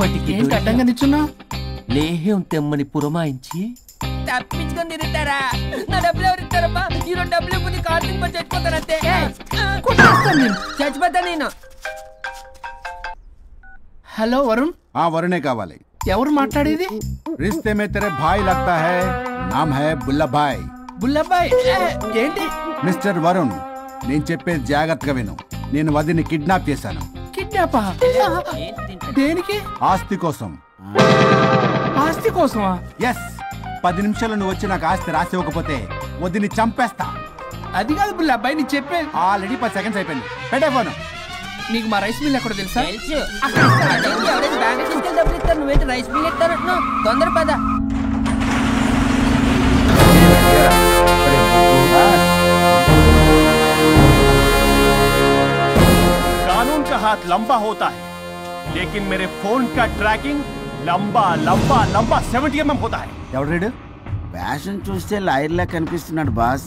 అప్పటికి అడ్డంగా నిచ్చున్నా లేహ్యం తెమ్మని పురమాయించి తప్పించుకొని తిరుగుతారా? నా డబ్బులు ఎవరు ఇస్తారమ్మా? ఈరోజు డబ్బులు ఇవ్వని కార్తీక్ పని చచ్చిపోతానంతే. చచ్చిపోతా నేను. హలో వరుణ్. వరుణే కావాలి. ఎవరు మాట్లాడేది? रिश्ते में तेरे भाई लगता है, नाम है बुल्लाभाई. బుల్లబ్బాయ్ ఏంటి? మిస్టర్ వరుణ్, నేను చెప్పేది జాగ్రత్తగా విను. నేను వదిని కిడ్నాప్ చేశాను. కిడ్నాపా? దేనికి? ఆస్తి కోసం. ఆస్తి కోసమా? ఎస్. 10 నిమిషాలు నువ్వు వచ్చి నాకు ఆస్తి రాసి ఇవ్వకపోతే వదిని చంపేస్తా. అది కాదు బుల్లబ్బాయ్, నీ చెప్పే. ఆల్రెడీ 10 సెకండ్స్ అయిపోయింది. పెట్టే ఫోన్. నీకు మా రైస్ మిల్ ఎక్కడ తెలుసా? నువ్వేంటి రైస్ మిల్ ఎత్తారంటున్నా? తొందర పద. कानून का हाथ लंबा होता है, लेकिन मेरे फोन का ट्रैकिंग लंबा लंबा लंबा 70 mm होता है. ఎవడు రీడు? ఫ్యాషన్ చూస్తే లాయర్లా కనిపిస్తున్నాడు బాస్.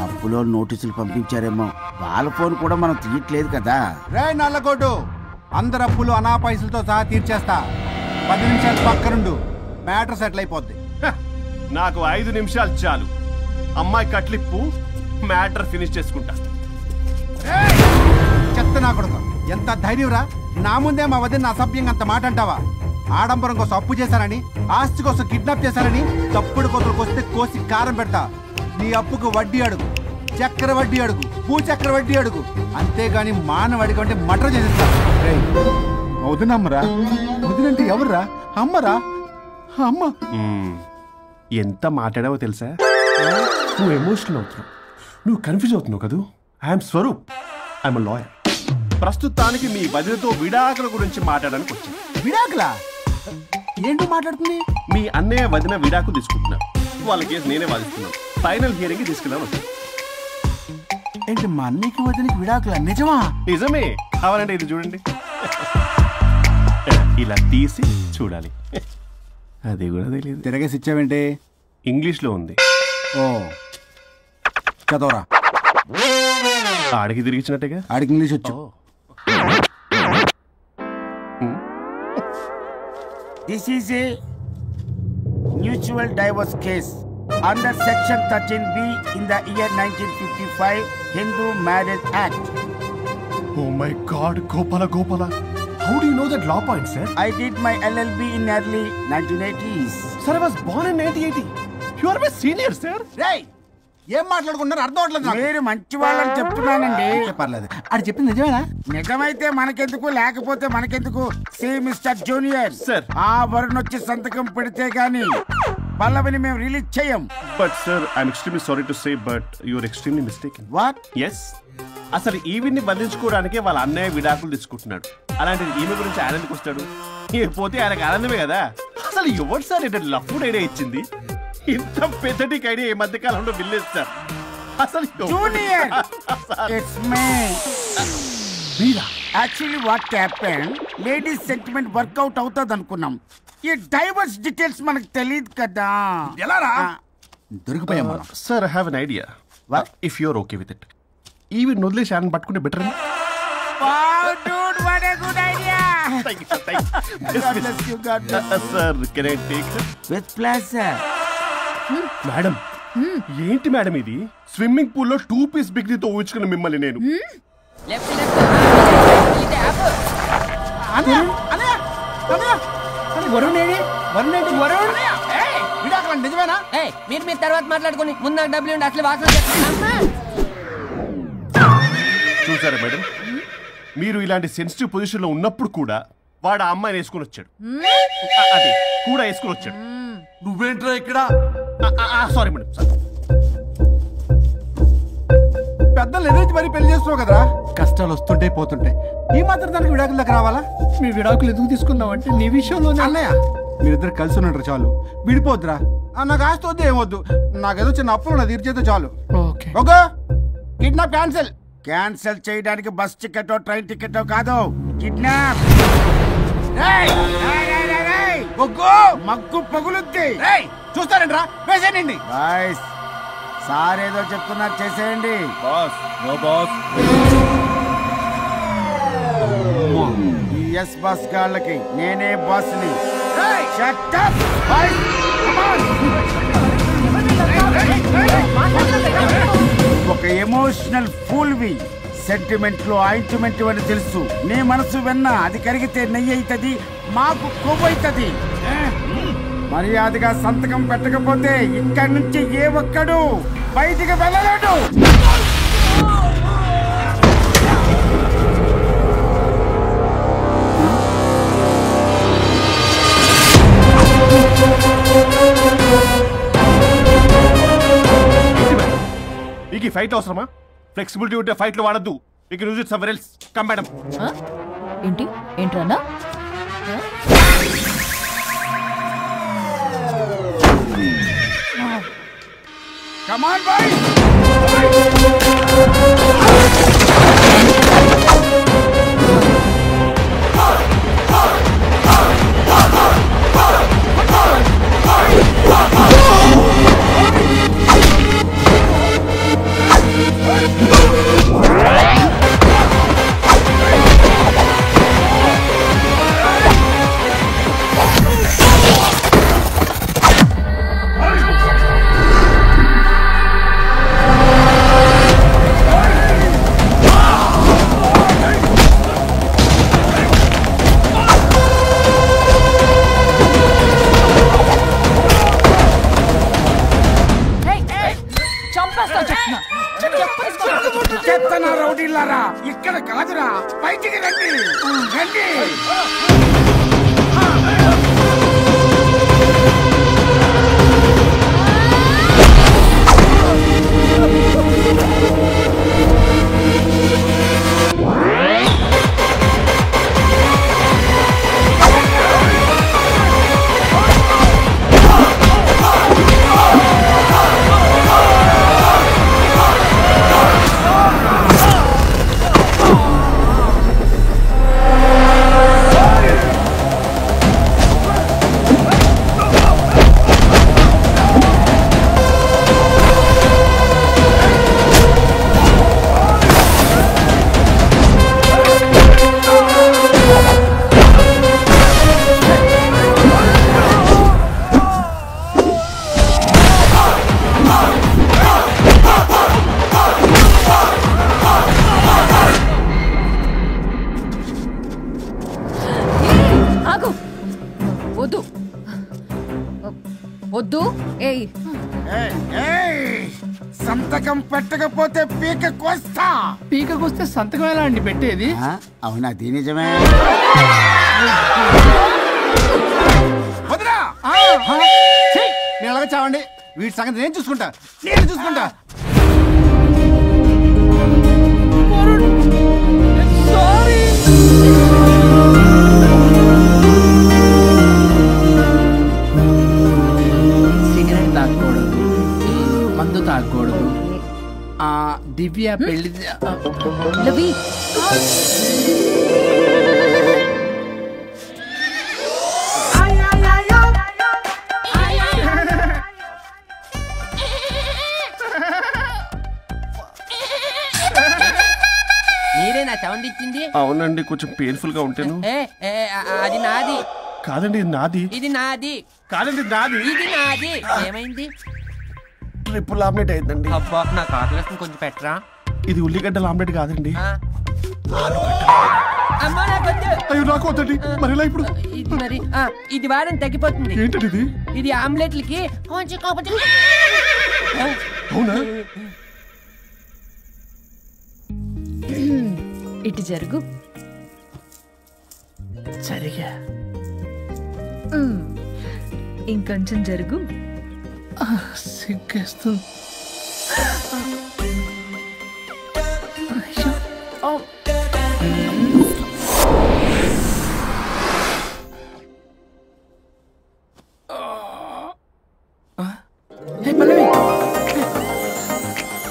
అప్పులో నోటీసులు పంపించారేమో. వాళ్ళ ఫోన్ కూడా మనం తీయట్లేదు కదా. రే నల్లగొడ్డు, అందరు అప్పులు అనా పైసలతో సహా తీర్చేస్తా. 10 నిమిషాలు పక్కనుండు, మ్యాటర్ సెటిల్ అయిపోద్ది. నాకు 5 నిమిషాలు చాలు. అమ్మాయి కట్లిప్పు, మ్యాటర్ ఫినిష్ చేసుకుంటా. చెత్త నా కొడుకు, ఎంత ధైర్యంరా! నా ముందే మా వదిన అసభ్యంగా అంత మాట అంటావా? ఆడంబరం కోసం అప్పు చేశారని, ఆస్తి కోసం కిడ్నాప్ చేశారని తప్పుడు కొతులకు వస్తే కోసి కారం పెడతా. నీ అప్పుకు వడ్డీ అడుగు, చక్కెర వడ్డీ అడుగు, భూచక్ర వడ్డీ అడుగు, అంతేగాని మానవ అడిగి అంటే మటర్ చేసేస్తా. వదినమ్మరా? వదినంటే ఎవర్రా? అమ్మరా? అమ్మ. ఎంత మాట్లాడావో తెలుసా? నువ్వు ఎమోషనల్ అవుతున్నావు, నువ్వు కన్ఫ్యూజ్ అవుతున్నావు కదూ. I'm Swaroop, I'm lawyer. ప్రస్తుతానికి మీ వదినతో విడాకుల గురించి మాట్లాడడానికి వచ్చాను. విడాకులా? ఏంటో మాట్లాడుతుంది? మీ అన్నయ్య వదిన విడాకులు తీసుకుంటున్నారు. వాళ్ళ కేసు నేనే వాదిస్తున్నాను. ఫైనల్ హియరింగ్ తీసుకెళ్ళాను వచ్చాను. ఏంటి మా అన్నయ్యకి వదినకి విడాకులా? నిజమా? నిజమే. కావాలంటే ఇది చూడండి. ఇలా తీసి చూడాలి. అది కూడా తెలియదు. తిరగేసి ఇచ్చావేంటి? ఇంగ్లీష్లో ఉంది. ఓ చదవరా. ఆడికి తిరిగిచ్చినట్టుగా. ఆడికి ఇంగ్లీష్ వచ్చు. This is a mutual divorce case under section 13B in the year 1955 Hindu Marriage Act. Oh my God, Gopala. How do you know that law point, sir? I did my LLB in early 1980s. Sir, I was born in 1980. You are my senior, sir. రేయ్, ఏం మాట్లాడుకున్నారు అర్థం అవట్లేదు. మీరు మంచి వాళ్ళని చెప్తున్నానండి. పర్లేదు. అది చెప్పింది నిజమేనా? నిజమైతే మనకెందుకు, లేకపోతే మనకెందుకు? See mister junior Sir. ఆ వరుణ్ వచ్చి సంతకం పెడితే గాని పల్లవిని మేము రిలీజ్ చేయం. But sir, I'm extremely sorry to say, but you are extremely mistaken. What? Yes. అసలు ఈవిడ్ని బంధించుకోవడానికే వాళ్ళ అన్నయ్య విడాకులు తీసుకుంటున్నాడు. అలాంటిది ఈమె గురించి ఆయన ఎందుకు వస్తాడు? పోతే ఆయనకు ఆనందమే కదా. అసలు ఎవరు సార్ ఏంటో లఫ్డ్ ఐడియా ఇచ్చింది? ఇంత పెద్దటికి ఐడియా ఈ మధ్య కాలంలో విల్లేదు సార్. అసలు junior, it's me. Actually what happened, ladies sentiment work out అవుతుంది అనుకున్నాం. ఈ డైవర్స్ డీటెయిల్స్ మనకు తెలియదు కదా. ఎలా రా? దొరికిపోయాం మనం. Sir, I have an idea. If you're okay with it, ఈవిడ్ని వదిలేసి ఆయన పట్టుకుంటే బెటర్ అని. Wow, dude, what a good idea. Thank you, sir. Thank you. God bless you, God bless you. Sir, can I take her? With pleasure. Madam, ఏంటి madam ఇది? Swimming pool లో 2 piece బిగ్నీతో ఊహించుకున్న మిమ్మల్ని నేను. నిజమేనా? మీరు తర్వాత మాట్లాడుకుని ముందు నాకు డబ్బులు ఉండి అసలు వాసన. చూసారా మేడం, మీరు ఇలాంటి సెన్సిటివ్ పొజిషన్ లో ఉన్నప్పుడు కూడా వాడు ఆ అమ్మాయిని వేసుకుని వచ్చాడు. అది కూడా వేసుకుని వచ్చాడు. నువ్వేంట్రా ఇక్కడ? Sorry madam, sir. పెద్దలు ఎదురు మరి పెళ్లి చేస్తున్నావు కదరా. కష్టాలు వస్తుంటే పోతుంటే ఈ మాత్రం దానికి విడాకుల దగ్గర రావాలా? మీ విడాకులు ఎందుకు తీసుకున్నావు అంటే నీ విషయంలో అన్నయ్య మీరిద్దరు కలిసి ఉన్నట్టు చాలు, విడిపోద్దురా. నాకు ఆస్తి వద్దు, ఏమొద్దు. నాకేదో చిన్న అప్పులు నా తీర్చేదో చాలు. Okay okay, kidnap cancel. Cancel చేయడానికి బస్ టికెట్, ట్రైన్ టికెట్ కాదు, కిడ్నాప్. మగ్గు పగులుద్ది. చూస్తారంట్రా, వేసేయండి. సార్ ఏదో చెప్తున్నారు, చేసేయండి. Boss, no boss. ఈ ఎస్ బాస్ గాళ్ళకి నేనే బాస్ని. ఒక ఎమోషనల్ ఫూల్వి. సెంటిమెంట్ లో ఆయింట్మెంట్ అని తెలుసు. నీ మనసు వెన్న, అది కరిగితే నెయ్యి అవుతుంది, మాకు కొవ్వు అవుతుంది. మర్యాదగా సంతకం పెట్టకపోతే ఇక్కడి నుంచి ఏ ఒక్కడు బయటికి వెళ్ళలేడు. మీకు ఈ ఫైట్ అవసరమా? ఫ్లెక్సిబిలిటీ ఉంటే ఫైట్లు వాడద్దు. You can use it somewhere else. Come madam. ఏంట్రన్నా? Come on, boys! రౌడీలారా, ఇక్కడ కాదురా, బయటికి రండి రండి. వద్దు. సంతకం పెట్టకపోతే పీక కోస్తా. పీకకొస్తే సంతకం ఎలా అండి పెట్టేది? అవునా? అది నిజమే. వదిరా నేను అలాగే చావండి. వీటి సంగతి నేను చూసుకుంటా. సిగరెట్ తాగకూడదు, మందు తాగకూడదు. దివ్య పెళ్లి మీరే నా సౌండ్ ఇచ్చింది? అవునండి, కొంచెం పెయిన్ఫుల్ గా ఉంటాను. అది నాది కాదండి, ఇది నాది. ఇది నాది కాదండి, నాది. ఇది నాది. ఏమైంది? ట్రిపుల్ ఆమ్లెట్ అయిందండి. అబ్బా, నాకు ఆకలిస్తుంది, కొంచెం పెట్టరా. ఇది ఉల్లిగడ్డల ఆమ్లెట్ కాదండి. అమ్మా నాకొద్దు. అయ్యో, నాకు వద్దండి. మరి ఇలా ఇప్పుడు ఇది మరి ఇది వారం తగ్గిపోతుంది. ఏంటండి ఇది? ఇది ఆమ్లెట్లకి కొంచెం అవునా? ఇటు జరుగు. సరిగా ఇంకొంచెం జరుగు. సిగ్గేస్తుంది.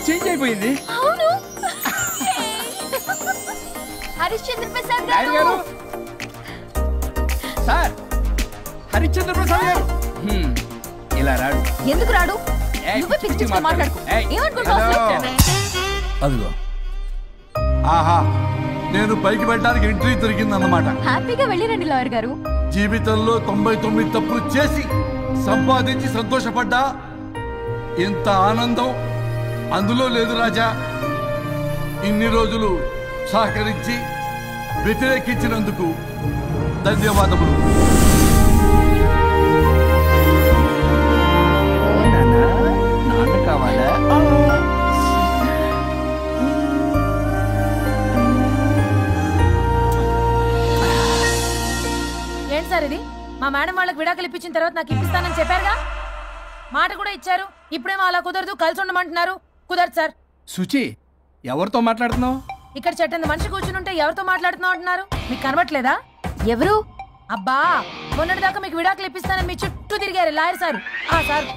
చేంజ్ అయిపోయింది. హరిశ్చంద్ర ప్రసాద్ గారు. సార్, హరిశ్చంద్ర ప్రసాద్ గారు ఇలా రాడు. ఎందుకు రాడు? నువ్వే పిచ్చి పిచ్చిగా మాట్లాడుకో. ఏమనుకుంటావు? అదిగో. ఆహా, నేను పైకి వెళ్ళడానికి ఎంట్రీ దొరికిందన్నమాట. హ్యాపీగా వెళ్ళిరండి లాయర్ గారు. జీవితంలో 99 తప్పులు చేసి సంపాదించి సంతోషపడ్డా ఇంత ఆనందం అందులో లేదు రాజా. ఇన్ని రోజులు సహకరించి వ్యతిరేకించినందుకు ధన్యవాదములు. నాన్న కావాలా? ఏంటి సార్ ఇది? మా మేడం వాళ్ళకి విడాకులు ఇప్పించిన తర్వాత నాకు ఇప్పిస్తానని చెప్పారుగా, మాట కూడా ఇచ్చారు. ఇప్పుడేమో అలా కుదరదు, కలిసి ఉండమంటున్నారు. కుదరదు సార్. సుచి, ఎవరితో మాట్లాడుతున్నావు? ఇక్కడ చెట్టంది మనిషి కూర్చుని ఉంటే ఎవరితో మాట్లాడుతున్నావు అంటున్నారు. మీకు కనబట్లేదా? ఎవరు? అబ్బా, మొన్నటిదాకా మీకు విడాకులు ఇప్పిస్తానని మీ చుట్టూ తిరిగారు లాయర్ సార్. సార్,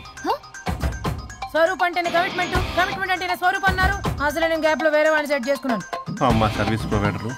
స్వరూప్ అంటేనే కమిట్మెంట్, కమిట్మెంట్ అంటేనే స్వరూప్ అన్నారు. అసలు నేను గ్యాప్ లో వేరే వాడిని సెట్ చేసుకున్నాను. అమ్మా సర్వీస్ ప్రొవైడర్